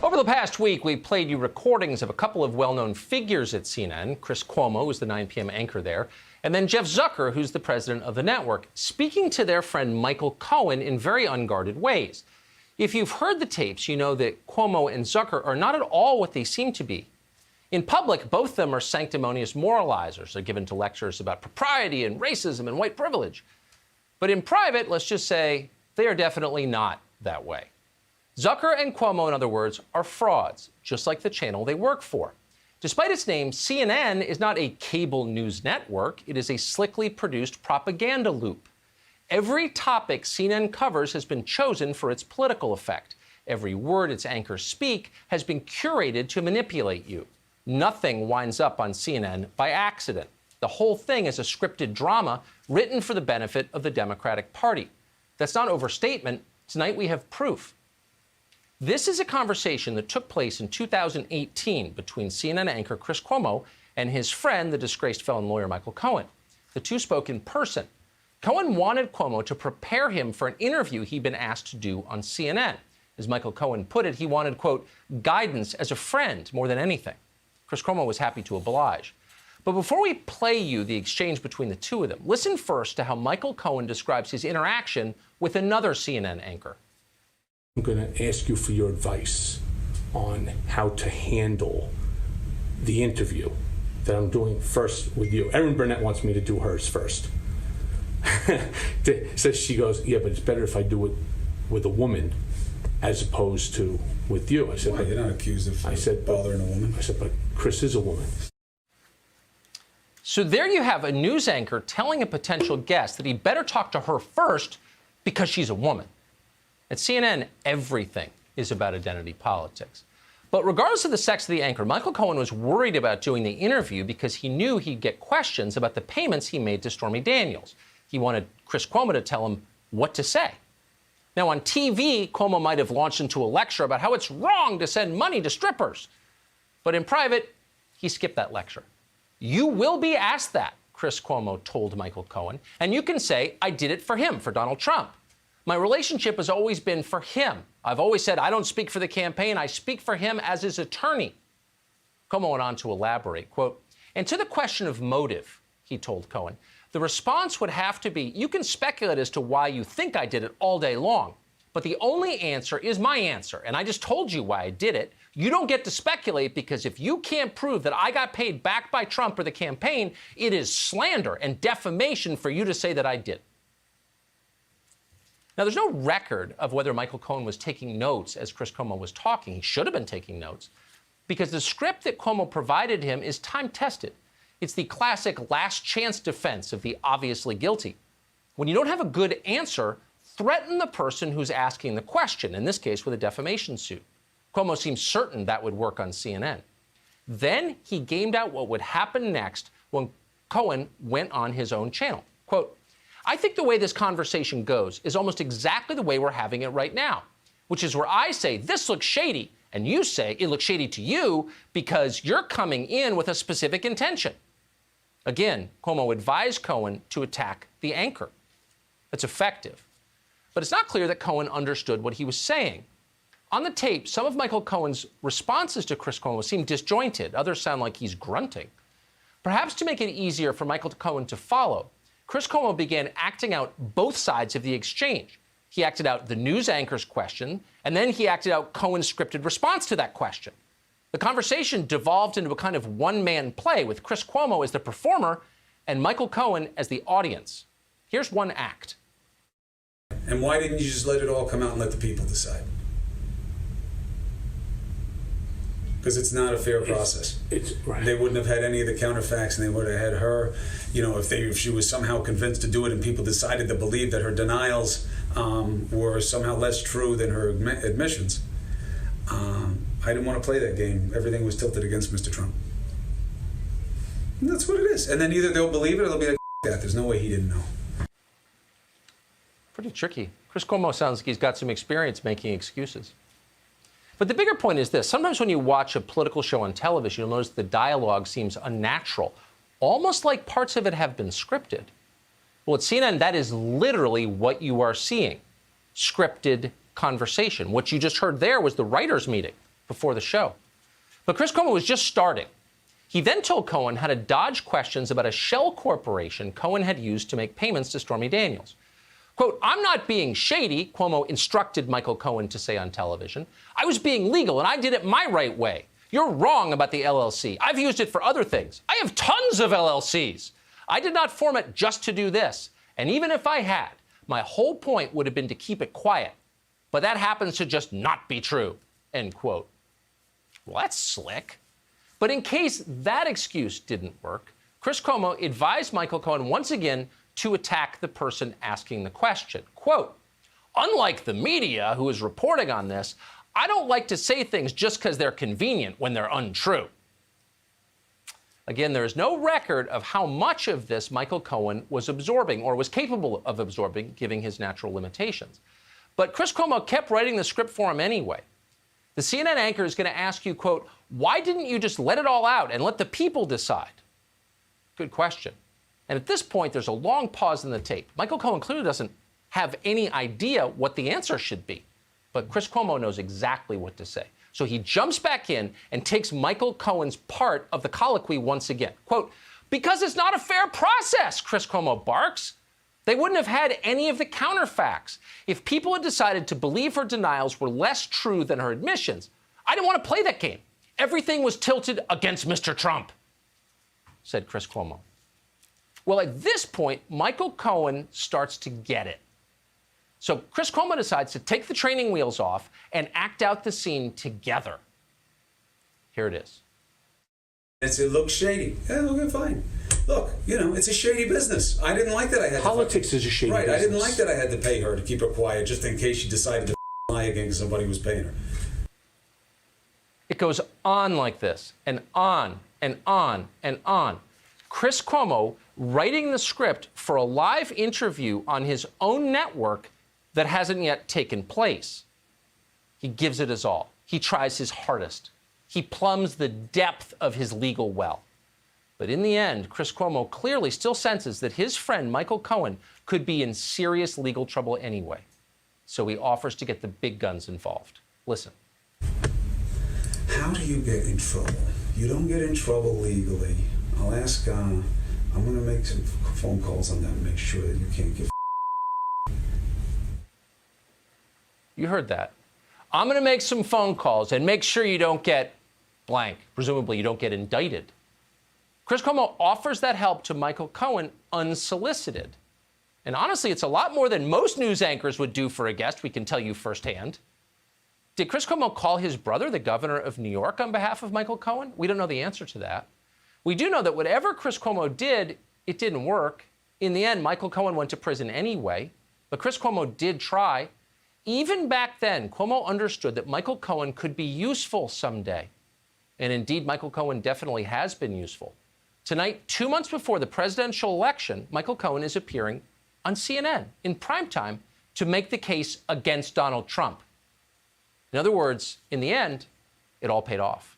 Over the past week, we played you recordings of a couple of well-known figures at CNN. Chris Cuomo, who's the 9 p.m. anchor there, and then Jeff Zucker, who's the president of the network, speaking to their friend Michael Cohen in very unguarded ways. If you've heard the tapes, you know that Cuomo and Zucker are not at all what they seem to be. In public, both of them are sanctimonious moralizers. They're given to lectures about propriety and racism and white privilege. But in private, let's just say, they are definitely not that way. Zucker and Cuomo, in other words, are frauds, just like the channel they work for. Despite its name, CNN is not a cable news network. It is a slickly produced propaganda loop. Every topic CNN covers has been chosen for its political effect. Every word its anchors speak has been curated to manipulate you. Nothing winds up on CNN by accident. The whole thing is a scripted drama written for the benefit of the Democratic Party. That's not overstatement. Tonight we have proof. This is a conversation that took place in 2018 between CNN anchor Chris Cuomo and his friend, the disgraced felon lawyer Michael Cohen. The two spoke in person. Cohen wanted Cuomo to prepare him for an interview he'd been asked to do on CNN. As Michael Cohen put it, he wanted, quote, guidance as a friend more than anything. Chris Cuomo was happy to oblige. But before we play you the exchange between the two of them, listen first to how Michael Cohen describes his interaction with another CNN anchor. I'm going to ask you for your advice on how to handle the interview that I'm doing first with you. Erin Burnett wants me to do hers first. So she goes, yeah, but it's better if I do it with a woman as opposed to with you. I said, why? You're not accused of bothering a woman. I said, but Chris is a woman. So there you have a news anchor telling a potential guest that he better talk to her first because she's a woman. At CNN, everything is about identity politics. But regardless of the sex of the anchor, Michael Cohen was worried about doing the interview because he knew he'd get questions about the payments he made to Stormy Daniels. He wanted Chris Cuomo to tell him what to say. Now, on TV, Cuomo might have launched into a lecture about how it's wrong to send money to strippers. But in private, he skipped that lecture. You will be asked that, Chris Cuomo told Michael Cohen, and you can say, I did it for him, for Donald Trump. My relationship has always been for him. I've always said I don't speak for the campaign. I speak for him as his attorney. Cuomo went on to elaborate, quote, and to the question of motive, he told Cohen, the response would have to be, you can speculate as to why you think I did it all day long, but the only answer is my answer, and I just told you why I did it. You don't get to speculate because if you can't prove that I got paid back by Trump or the campaign, it is slander and defamation for you to say that I did. Now, there's no record of whether Michael Cohen was taking notes as Chris Cuomo was talking. He should have been taking notes because the script that Cuomo provided him is time-tested. It's the classic last chance defense of the obviously guilty. When you don't have a good answer, threaten the person who's asking the question, in this case with a defamation suit. Cuomo seems certain that would work on CNN. Then he gamed out what would happen next when Cohen went on his own channel. Quote, I think the way this conversation goes is almost exactly the way we're having it right now, which is where I say, this looks shady, and you say it looks shady to you because you're coming in with a specific intention. Again, Cuomo advised Cohen to attack the anchor. That's effective. But it's not clear that Cohen understood what he was saying. On the tape, some of Michael Cohen's responses to Chris Cuomo seem disjointed. Others sound like he's grunting. Perhaps to make it easier for Michael Cohen to follow, Chris Cuomo began acting out both sides of the exchange. He acted out the news anchor's question, and then he acted out Cohen's scripted response to that question. The conversation devolved into a kind of one-man play with Chris Cuomo as the performer and Michael Cohen as the audience. Here's one act. And why didn't you just let it all come out and let the people decide? Because it's not a fair process. Right. They wouldn't have had any of the counterfacts, and they would have had her, if she was somehow convinced to do it and people decided to believe that her denials were somehow less true than her admissions. I didn't want to play that game. Everything was tilted against Mr. Trump. And that's what it is. And then either they'll believe it or they'll be like, that. There's no way he didn't know. Pretty tricky. Chris Cuomo sounds like he's got some experience making excuses. But the bigger point is this. Sometimes when you watch a political show on television, you'll notice the dialogue seems unnatural, almost like parts of it have been scripted. Well, at CNN, that is literally what you are seeing, scripted conversation. What you just heard there was the writers' meeting before the show. But Chris Cuomo was just starting. He then told Cohen how to dodge questions about a shell corporation Cohen had used to make payments to Stormy Daniels. Quote, "I'm not being shady," Cuomo instructed Michael Cohen to say on television. "I was being legal, and I did it my right way. You're wrong about the LLC. I've used it for other things. I have tons of LLCs. I did not form it just to do this. And even if I had, my whole point would have been to keep it quiet. But that happens to just not be true," end quote. Well, that's slick. But in case that excuse didn't work, Chris Cuomo advised Michael Cohen once again to attack the person asking the question. Quote, "Unlike the media who is reporting on this, I don't like to say things just because they're convenient when they're untrue." Again, there is no record of how much of this Michael Cohen was absorbing or was capable of absorbing, given his natural limitations. But Chris Cuomo kept writing the script for him anyway. The CNN anchor is going to ask you, quote, "Why didn't you just let it all out and let the people decide?" Good question. And at this point, there's a long pause in the tape. Michael Cohen clearly doesn't have any idea what the answer should be. But Chris Cuomo knows exactly what to say. So he jumps back in and takes Michael Cohen's part of the colloquy once again. Quote, "Because it's not a fair process," Chris Cuomo barks. "They wouldn't have had any of the counterfacts. If people had decided to believe her denials were less true than her admissions, I didn't want to play that game. Everything was tilted against Mr. Trump," said Chris Cuomo. Well, at this point, Michael Cohen starts to get it. So Chris Cuomo decides to take the training wheels off and act out the scene together. Here it is. It looks shady. Yeah, okay, fine. Look, it's a shady business. I didn't like that I had Politics is a shady business. Right, I didn't like that I had to pay her to keep her quiet just in case she decided to lie again because somebody was paying her. It goes on like this, and on, and on, and on. Chris Cuomo writing the script for a live interview on his own network that hasn't yet taken place. He gives it his all. He tries his hardest. He plumbs the depth of his legal well. But in the end, Chris Cuomo clearly still senses that his friend Michael Cohen could be in serious legal trouble anyway. So he offers to get the big guns involved. Listen. How do you get in trouble? You don't get in trouble legally. I'll ask, I'm going to make some phone calls on them and make sure that you can't get. You heard that. I'm going to make some phone calls and make sure you don't get blank. Presumably you don't get indicted. Chris Cuomo offers that help to Michael Cohen unsolicited. And honestly, it's a lot more than most news anchors would do for a guest, we can tell you firsthand. Did Chris Cuomo call his brother, the governor of New York, on behalf of Michael Cohen? We don't know the answer to that. We do know that whatever Chris Cuomo did, it didn't work. In the end, Michael Cohen went to prison anyway. But Chris Cuomo did try. Even back then, Cuomo understood that Michael Cohen could be useful someday. And indeed, Michael Cohen definitely has been useful. Tonight, 2 months before the presidential election, Michael Cohen is appearing on CNN in primetime to make the case against Donald Trump. In other words, in the end, it all paid off.